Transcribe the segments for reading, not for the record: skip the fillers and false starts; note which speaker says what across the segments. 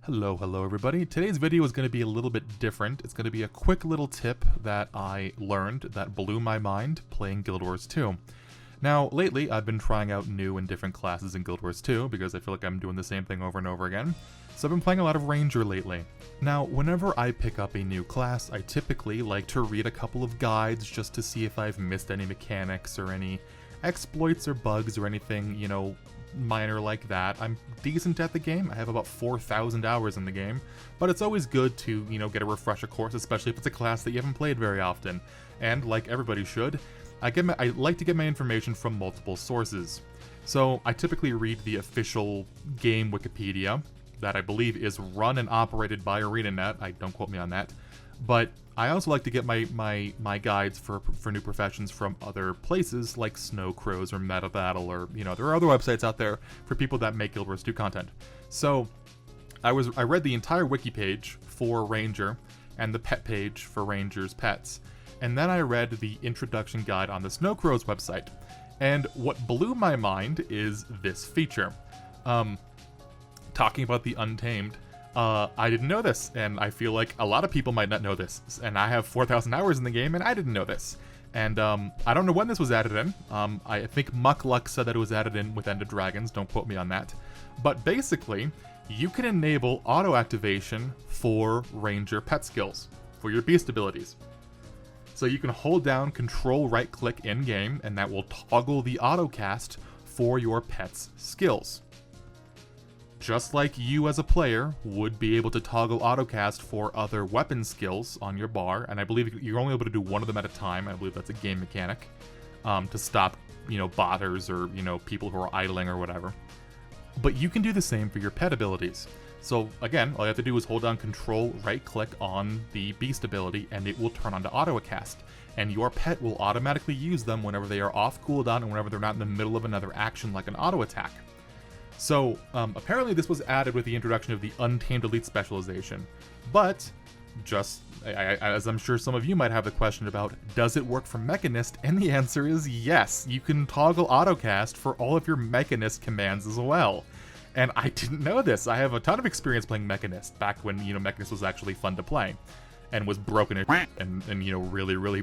Speaker 1: Hello everybody. Today's video is going to be a little bit different. It's going to be a quick little tip that I learned that blew my mind playing Guild Wars 2. Now, lately I've been trying out new and different classes in Guild Wars 2 because I feel like I'm doing the same thing over and over again. So I've been playing a lot of Ranger lately. Now, whenever I pick up a new class, I typically like to read a couple of guides just to see if I've missed any mechanics or any exploits or bugs or anything, you know, minor like that. I'm decent at the game. I have about 4,000 hours in the game, but it's always good to, you know, get a refresher course, especially if it's a class that you haven't played very often. And like everybody should, I like to get my information from multiple sources. So I typically read the official game Wikipedia that I believe is run and operated by ArenaNet. Don't quote me on that. But I also like to get my guides for new professions from other places like Snow Crows or Meta Battle, or, you know, there are other websites out there for people that make Guild Wars 2 content. So I read the entire wiki page for Ranger and the pet page for Ranger's pets, and then I read the introduction guide on the Snow Crows website. And what blew my mind is this feature. Talking about the Untamed. I didn't know this, and I feel like a lot of people might not know this, and I have 4,000 hours in the game, and I didn't know this. And I don't know when this was added in. I think Muck Luck said that it was added in with End of Dragons, don't quote me on that. But basically, you can enable auto-activation for Ranger pet skills, for your beast abilities. So you can hold down Control right-click in-game, and that will toggle the autocast for your pet's skills. Just like you as a player would be able to toggle autocast for other weapon skills on your bar, and I believe you're only able to do one of them at a time. I believe that's a game mechanic, to stop, you know, botters or, you know, people who are idling or whatever. But you can do the same for your pet abilities. So again, all you have to do is hold down Control right-click on the beast ability, and it will turn on to autocast. And your pet will automatically use them whenever they are off cooldown and whenever they're not in the middle of another action like an auto attack. So, apparently this was added with the introduction of the Untamed Elite specialization, but as I'm sure some of you might have the question about, does it work for Mechanist? And the answer is yes, you can toggle autocast for all of your Mechanist commands as well. And I didn't know this. I have a ton of experience playing Mechanist back when, you know, Mechanist was actually fun to play and was broken and you know, really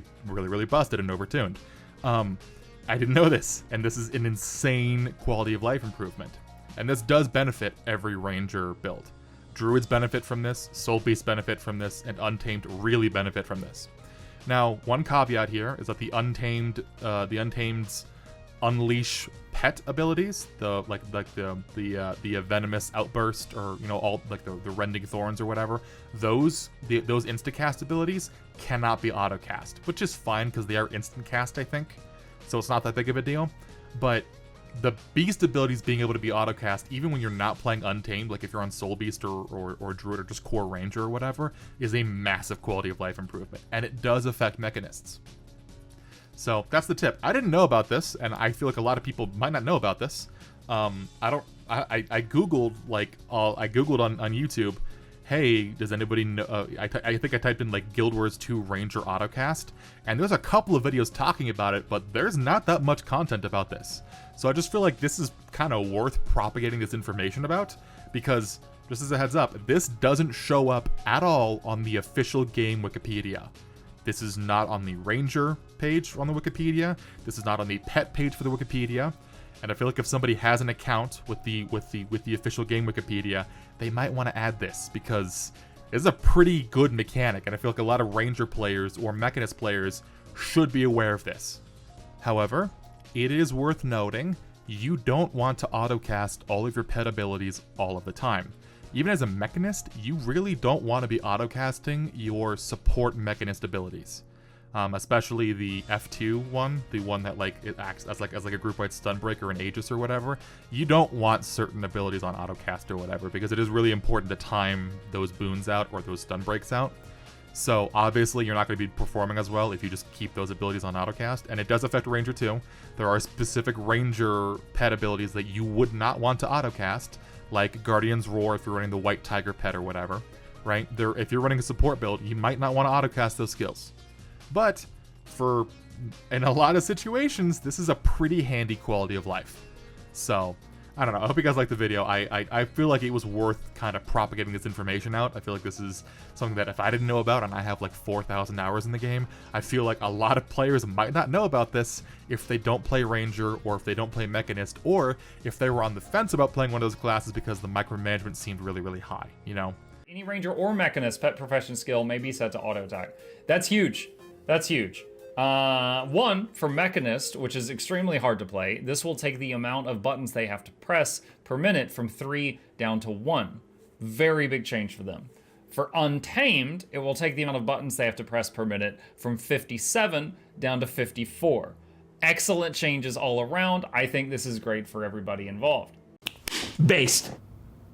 Speaker 1: busted and overtuned. I didn't know this, and this is an insane quality of life improvement. And this does benefit every Ranger build. Druids benefit from this, Soul Beasts benefit from this, and Untamed really benefit from this. Now, one caveat here is that the Untamed's unleash pet abilities, the venomous outburst, or, you know, all like the rending thorns or whatever, those instacast abilities cannot be autocast, which is fine because they are instant cast, I think. So it's not that big of a deal, but the beast abilities being able to be autocast even when you're not playing Untamed, like if you're on Soul Beast or Druid or just Core Ranger or whatever, is a massive quality of life improvement, and it does affect Mechanists. So that's the tip. I didn't know about this, and I feel like a lot of people might not know about this. I googled on YouTube, hey, does anybody know, I think I typed in like Guild Wars 2 Ranger autocast, and there's a couple of videos talking about it, but there's not that much content about this. So I just feel like this is kind of worth propagating this information about, because, just as a heads up, this doesn't show up at all on the official game Wikipedia. This is not on the Ranger page on the Wikipedia, this is not on the pet page for the Wikipedia, and I feel like if somebody has an account with the official game Wikipedia, they might want to add this, because it's a pretty good mechanic, and I feel like a lot of Ranger players or Mechanist players should be aware of this. However, it is worth noting, you don't want to autocast all of your pet abilities all of the time. Even as a Mechanist, you really don't want to be autocasting your support Mechanist abilities. Especially the F2 one, the one that like it acts as like a group-wide stun break or an Aegis or whatever. You don't want certain abilities on autocast or whatever, because it is really important to time those boons out or those stun breaks out. So obviously you're not going to be performing as well if you just keep those abilities on autocast, and it does affect Ranger too. There are specific Ranger pet abilities that you would not want to autocast, like Guardian's Roar if you're running the White Tiger pet or whatever, right? If you're running a support build, you might not want to autocast those skills. But in a lot of situations, this is a pretty handy quality of life. So I don't know. I hope you guys liked the video. I feel like it was worth kind of propagating this information out. I feel like this is something that if I didn't know about, and I have like 4,000 hours in the game, I feel like a lot of players might not know about this if they don't play Ranger, or if they don't play Mechanist, or if they were on the fence about playing one of those classes because the micromanagement seemed really, really high, you know?
Speaker 2: Any Ranger or Mechanist pet profession skill may be set to auto attack. That's huge. That's huge. One, for Mechanist, which is extremely hard to play, this will take the amount of buttons they have to press per minute from 3 down to 1. Very big change for them. For Untamed, it will take the amount of buttons they have to press per minute from 57 down to 54. Excellent changes all around. I think this is great for everybody involved.
Speaker 3: Based.